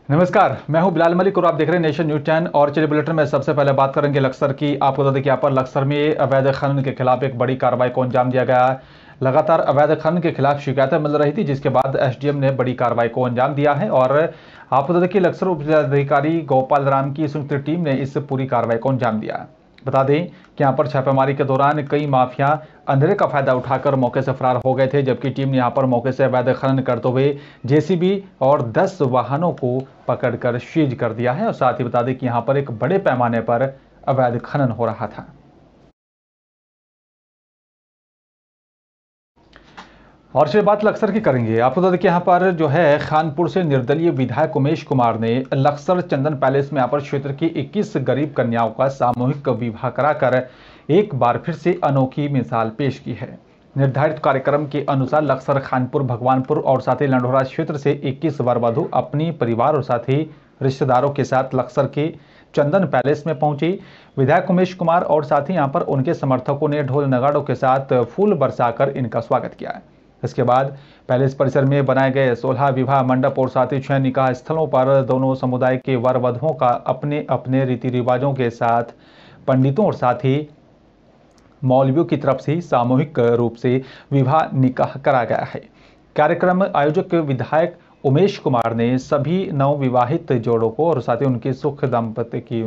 नमस्कार, मैं हूं बिलाल मलिक और आप देख रहे हैं नेशन न्यूज 10। और चलिए बुलेटिन में सबसे पहले बात करेंगे लक्सर की। आपको बता दें कि यहाँ पर लक्सर में अवैध खनन के खिलाफ एक बड़ी कार्रवाई को अंजाम दिया गया है। लगातार अवैध खनन के खिलाफ शिकायतें मिल रही थी, जिसके बाद एसडीएम ने बड़ी कार्रवाई को अंजाम दिया है। और आपको बता दें कि लक्सर उपजिलाधिकारी गोपाल राम की संयुक्त टीम ने इस पूरी कार्रवाई को अंजाम दिया है। बता दें कि यहाँ पर छापेमारी के दौरान कई माफिया अंधेरे का फायदा उठाकर मौके से फरार हो गए थे, जबकि टीम ने यहाँ पर मौके से अवैध खनन करते हुए जेसीबी और 10 वाहनों को पकड़कर सीज कर दिया है। और साथ ही बता दें कि यहाँ पर एक बड़े पैमाने पर अवैध खनन हो रहा था। और से बात लक्सर की करेंगे। आपको बता दें कि यहाँ पर जो है खानपुर से निर्दलीय विधायक उमेश कुमार ने लक्सर चंदन पैलेस में यहाँ पर क्षेत्र की 21 गरीब कन्याओं का सामूहिक विवाह कराकर एक बार फिर से अनोखी मिसाल पेश की है। निर्धारित कार्यक्रम के अनुसार लक्सर, खानपुर, भगवानपुर और साथ ही लंढोरा क्षेत्र से 21 वर वधु अपनी परिवार और साथ ही रिश्तेदारों के साथ लक्सर के चंदन पैलेस में पहुंची। विधायक उमेश कुमार और साथ ही यहाँ पर उनके समर्थकों ने ढोल नगाड़ों के साथ फूल बरसाकर इनका स्वागत किया है। इसके बाद पैलेस परिसर में बनाए गए 16 विवाह मंडप और साथ ही 6 निकाह स्थलों पर दोनों समुदाय के वर वधुओं का अपने अपने रीति रिवाजों के साथ पंडितों और साथ ही मौलवियों की तरफ से सामूहिक रूप से विवाह निकाह करा गया है। कार्यक्रम आयोजक विधायक उमेश कुमार ने सभी नवविवाहित जोड़ों को और साथ ही उनके सुख दाम्पत्य की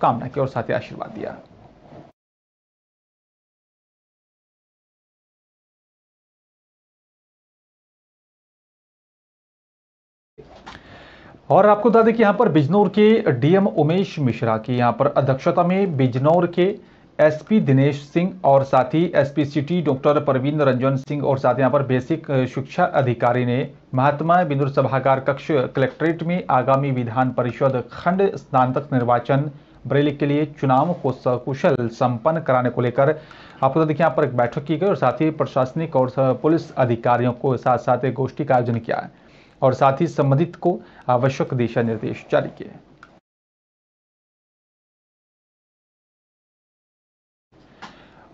कामना की और साथ ही आशीर्वाद दिया। और आपको बता दें कि यहाँ पर बिजनौर के डीएम उमेश मिश्रा की यहाँ पर अध्यक्षता में बिजनौर के एसपी दिनेश सिंह और साथ ही SP city doctor Praveen Ranjan Singh और साथ ही यहाँ पर बेसिक शिक्षा अधिकारी ने महात्मा बिंदुर सभागार कक्ष कलेक्ट्रेट में आगामी विधान परिषद खंड स्नातक निर्वाचन बरेली के लिए चुनाव को सकुशल संपन्न कराने को लेकर आपको बता दें कि यहाँ पर एक बैठक की गई और साथ ही प्रशासनिक और पुलिस अधिकारियों को साथ साथ एक गोष्ठी का आयोजन किया है और साथ ही संबंधित को आवश्यक दिशा निर्देश जारी किए।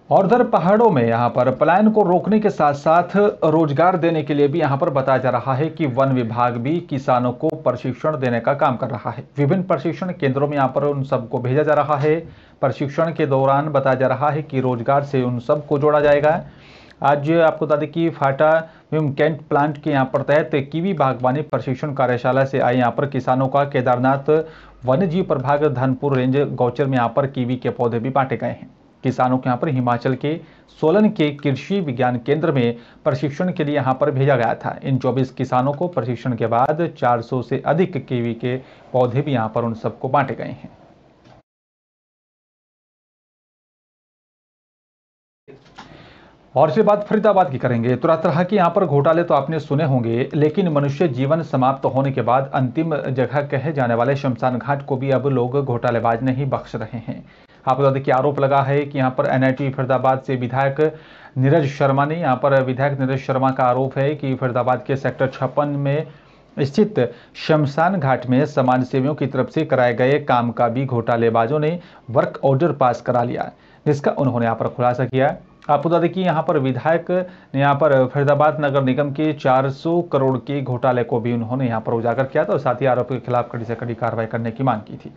और उधर पहाड़ों में यहाँ पर पलायन को रोकने के साथ साथ रोजगार देने के लिए भी यहाँ पर बताया जा रहा है कि वन विभाग भी किसानों को प्रशिक्षण देने का काम कर रहा है। विभिन्न प्रशिक्षण केंद्रों में यहाँ पर उन सबको भेजा जा रहा है। प्रशिक्षण के दौरान बताया जा रहा है कि रोजगार से उन सबको जोड़ा जाएगा। आज आपको बता दें कि फाटा कैंट प्लांट के यहाँ पर तहत कीवी बागवानी प्रशिक्षण कार्यशाला से आए यहाँ पर किसानों का केदारनाथ वन्यजीव प्रभाग धनपुर रेंज गौचर में यहाँ पर कीवी के पौधे भी बांटे गए हैं। किसानों के यहाँ पर हिमाचल के सोलन के कृषि विज्ञान केंद्र में प्रशिक्षण के लिए यहाँ पर भेजा गया था। इन 24 किसानों को प्रशिक्षण के बाद 400 से अधिक कीवी के पौधे भी यहाँ पर उन सबको बांटे गए हैं। और इसके बाद फरीदाबाद की करेंगे। तरह तरह के यहाँ पर घोटाले तो आपने सुने होंगे, लेकिन मनुष्य जीवन समाप्त होने के बाद अंतिम जगह कहे जाने वाले शमशान घाट को भी अब लोग घोटालेबाज नहीं बख्श रहे हैं। आपको बता दें कि आरोप लगा है कि यहाँ पर एनआईटी फरीदाबाद से विधायक नीरज शर्मा ने यहाँ पर विधायक नीरज शर्मा का आरोप है कि फरीदाबाद के सेक्टर 56 में स्थित शमशान घाट में समाज सेवियों की तरफ से कराए गए काम का भी घोटालेबाजों ने वर्क ऑर्डर पास करा लिया, जिसका उन्होंने यहाँ पर खुलासा किया। आपको बता दें कि यहाँ पर विधायक ने यहाँ पर फरीदाबाद नगर निगम के 400 करोड़ के घोटाले को भी उन्होंने यहाँ पर उजागर किया था और साथ ही आरोपी के खिलाफ कड़ी से कड़ी कार्रवाई करने की मांग की थी।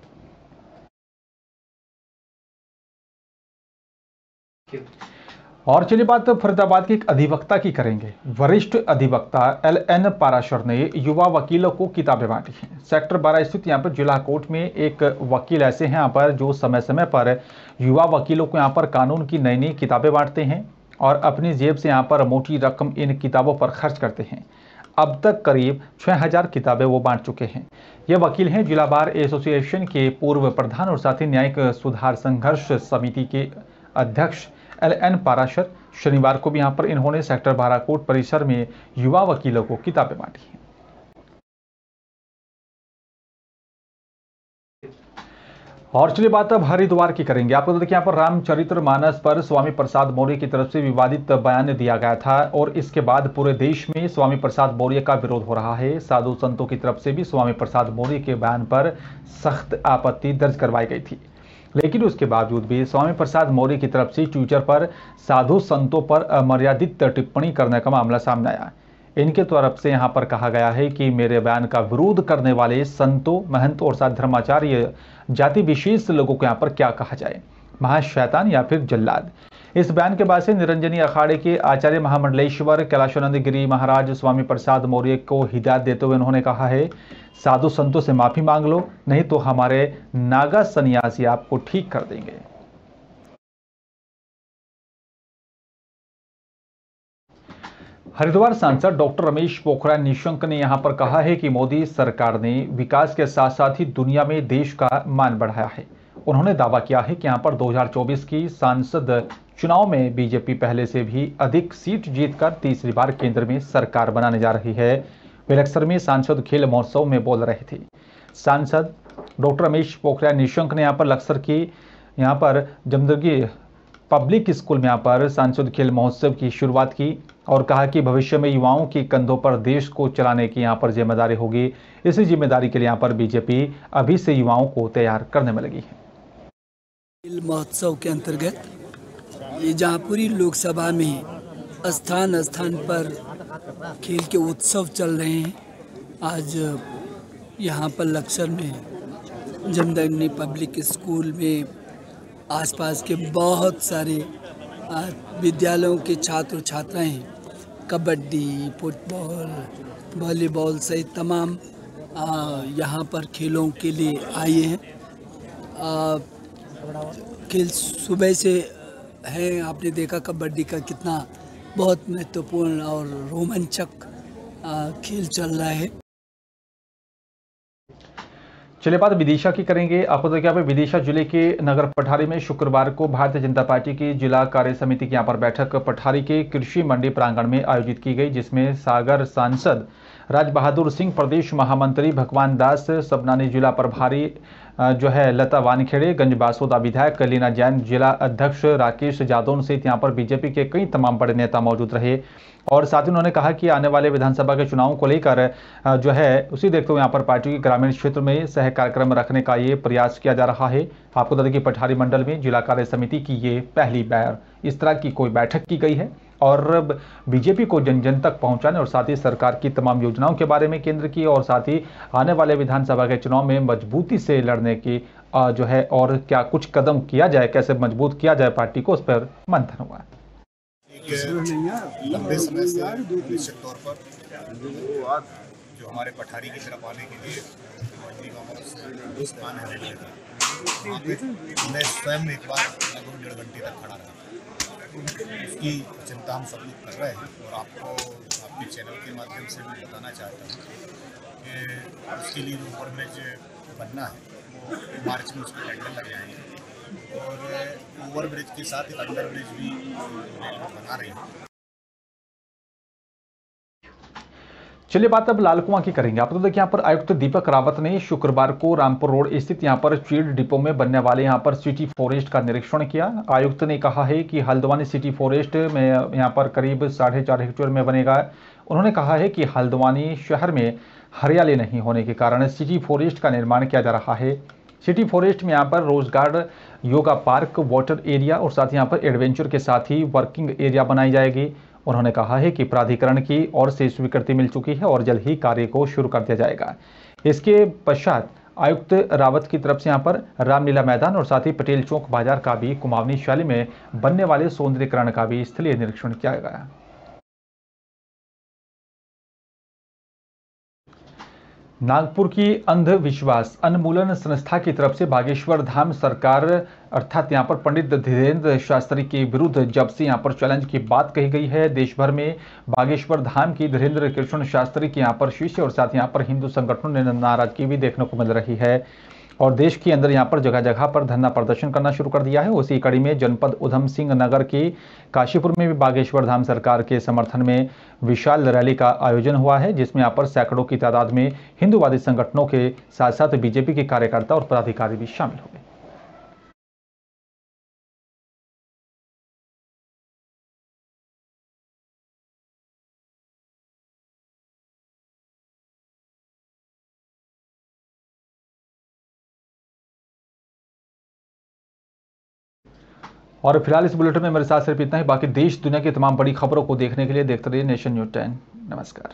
और चलिए बात फरीदाबाद के एक अधिवक्ता की करेंगे। वरिष्ठ अधिवक्ता LN पाराशर ने युवा वकीलों को किताबें बांटी हैं। सेक्टर 12 स्थित यहाँ पर जिला कोर्ट में एक वकील ऐसे हैं यहाँ पर जो समय समय पर युवा वकीलों को यहाँ पर कानून की नई नई किताबें बांटते हैं और अपनी जेब से यहाँ पर मोटी रकम इन किताबों पर खर्च करते हैं। अब तक करीब 6000 किताबें वो बांट चुके हैं। ये वकील हैं जिला बार एसोसिएशन के पूर्व प्रधान और साथ ही न्यायिक सुधार संघर्ष समिति के अध्यक्ष LN पाराशर। शनिवार को भी यहाँ पर इन्होंने सेक्टर 12 कोर्ट परिसर में युवा वकीलों को किताबें बांटी हैं। और चलिए बात अब हरिद्वार की करेंगे। आपको देखिए यहाँ पर रामचरितमानस पर स्वामी प्रसाद मौर्य की तरफ से विवादित बयान दिया गया था और इसके बाद पूरे देश में स्वामी प्रसाद मौर्य का विरोध हो रहा है। साधु संतों की तरफ से भी स्वामी प्रसाद मौर्य के बयान पर सख्त आपत्ति दर्ज करवाई गई थी, लेकिन उसके बावजूद भी स्वामी प्रसाद मौर्य की तरफ से ट्विटर पर साधु संतों पर अमर्यादित टिप्पणी करने का मामला सामने आया। इनके तरफ से यहाँ पर कहा गया है कि मेरे बयान का विरोध करने वाले संतों, महंतों और साथ धर्माचार्य जाति विशेष लोगों को यहाँ पर क्या कहा जाए, महाशैतान या फिर जल्लाद। इस बयान के बाद से निरंजनी अखाड़े के आचार्य महामंडलेश्वर कैलाशानंद गिरी महाराज स्वामी प्रसाद मौर्य को हिदायत देते हुए उन्होंने कहा है, साधु संतों से माफी मांग लो, नहीं तो हमारे नागा सन्यासी आपको ठीक कर देंगे। हरिद्वार सांसद डॉक्टर रमेश पोखरियाल निशंक ने यहां पर कहा है कि मोदी सरकार ने विकास के साथ साथ ही दुनिया में देश का मान बढ़ाया है। उन्होंने दावा किया है कि यहां पर 2024 की सांसद चुनाव में बीजेपी पहले से भी अधिक सीट जीतकर तीसरी बार केंद्र में सरकार बनाने जा रही है। वे लक्सर में सांसद खेल महोत्सव में बोल रहे थे। सांसद डॉक्टर रमेश पोखरियाल निशंक ने यहाँ पर जमदगी पब्लिक स्कूल में यहाँ पर सांसद खेल महोत्सव की शुरुआत की और कहा कि भविष्य में युवाओं के कंधों पर देश को चलाने की यहाँ पर जिम्मेदारी होगी। इसी जिम्मेदारी के लिए यहाँ पर बीजेपी अभी से युवाओं को तैयार करने में लगी है। खेल महोत्सव के अंतर्गत ये जहाँ पूरी लोकसभा में स्थान स्थान पर खेल के उत्सव चल रहे हैं, आज यहाँ पर लक्सर में जमदग्नि पब्लिक स्कूल में आसपास के बहुत सारे विद्यालयों के छात्र छात्राएं कबड्डी, फुटबॉल, वॉलीबॉल सहित तमाम यहाँ पर खेलों के लिए आए हैं। खेल सुबह से है, आपने देखा कबड्डी का कितना बहुत महत्वपूर्ण और रोमांचक खेल चल रहा है। चलिए बात विदिशा की करेंगे। आपको तो क्या विदिशा जिले के नगर पठारी में शुक्रवार को भारतीय जनता पार्टी की जिला कार्य समिति की यहाँ पर बैठक पठारी के कृषि मंडी प्रांगण में आयोजित की गई, जिसमें सागर सांसद राज बहादुर सिंह, प्रदेश महामंत्री भगवान दास सबनानी, जिला प्रभारी लता वानखेड़े, गंज बासोदा विधायक लीना जैन, जिला अध्यक्ष राकेश जादौन सहित यहाँ पर बीजेपी के कई तमाम बड़े नेता मौजूद रहे। और साथ ही उन्होंने कहा कि आने वाले विधानसभा के चुनावों को लेकर उसी देखते हुए यहाँ पर पार्टी के ग्रामीण क्षेत्र में सह कार्यक्रम रखने का ये प्रयास किया जा रहा है। आपको बता दें कि पठारी मंडल में जिला कार्य समिति की ये पहली बार इस तरह की कोई बैठक की गई है और बीजेपी को जन जन तक पहुंचाने और साथ ही सरकार की तमाम योजनाओं के बारे में केंद्र की और साथ ही आने वाले विधानसभा के चुनाव में मजबूती से लड़ने की और क्या कुछ कदम किया जाए, कैसे मजबूत किया जाए पार्टी को, उस पर मंथन हुआ। लंबे समय से निश्चित तौर पर जो हमारे पठारी की तरफ आने के लिए स्थान है, मैं स्वयं एक बार लगभग 1.5 घंटे तक खड़ा रहा। इसकी चिंता हम सब लोग कर रहे हैं और आपको आपके चैनल के माध्यम से भी बताना चाहता हूँ कि उसके लिए जो ओवरब्रिज बनना है वो मार्च में उसके टेंडर लग जाएंगे और ओवरब्रिज के साथ एक अंडर ब्रिज भी बना रही है। चलिए बात अब लाल कुआं की करेंगे। आप तो देखिए यहाँ पर आयुक्त दीपक रावत ने शुक्रवार को रामपुर रोड स्थित यहाँ पर चीड़ डिपो में बनने वाले यहाँ पर सिटी फॉरेस्ट का निरीक्षण किया। आयुक्त ने कहा है कि हल्द्वानी सिटी फॉरेस्ट में यहाँ पर करीब 4.5 हेक्टेयर में बनेगा। उन्होंने कहा है कि हल्द्वानी शहर में हरियाली नहीं होने के कारण सिटी फॉरेस्ट का निर्माण किया जा रहा है। सिटी फॉरेस्ट में यहाँ पर रोजगार, योगा पार्क, वाटर एरिया और साथ ही यहाँ पर एडवेंचर के साथ ही वर्किंग एरिया बनाई जाएगी। उन्होंने कहा है कि प्राधिकरण की ओर से स्वीकृति मिल चुकी है और जल्द ही कार्य को शुरू कर दिया जाएगा। इसके पश्चात आयुक्त रावत की तरफ से यहाँ पर रामलीला मैदान और साथ ही पटेल चौक बाजार का भी कुमाऊनी शैली में बनने वाले सौंदर्यीकरण का भी स्थलीय निरीक्षण किया गया। नागपुर की अंधविश्वास उन्मूलन संस्था की तरफ से बागेश्वर धाम सरकार अर्थात यहां पर पंडित धीरेन्द्र शास्त्री के विरुद्ध जब से यहां पर चैलेंज की बात कही गई है, देश भर में बागेश्वर धाम की धीरेन्द्र कृष्ण शास्त्री के यहां पर शिष्य और साथ यहां पर हिंदू संगठनों ने नाराजगी भी देखने को मिल रही है और देश के अंदर यहां पर जगह जगह पर धरना प्रदर्शन करना शुरू कर दिया है। उसी कड़ी में जनपद उधम सिंह नगर की काशीपुर में भी बागेश्वर धाम सरकार के समर्थन में विशाल रैली का आयोजन हुआ है, जिसमें यहां पर सैकड़ों की तादाद में हिंदूवादी संगठनों के साथ साथ बीजेपी के कार्यकर्ता और पदाधिकारी भी शामिल हुए। और फिलहाल इस बुलेटिन में मेरे साथ सिर्फ इतना ही। बाकी देश दुनिया की तमाम बड़ी खबरों को देखने के लिए देखते रहिए नेशन न्यूज़ 10। नमस्कार।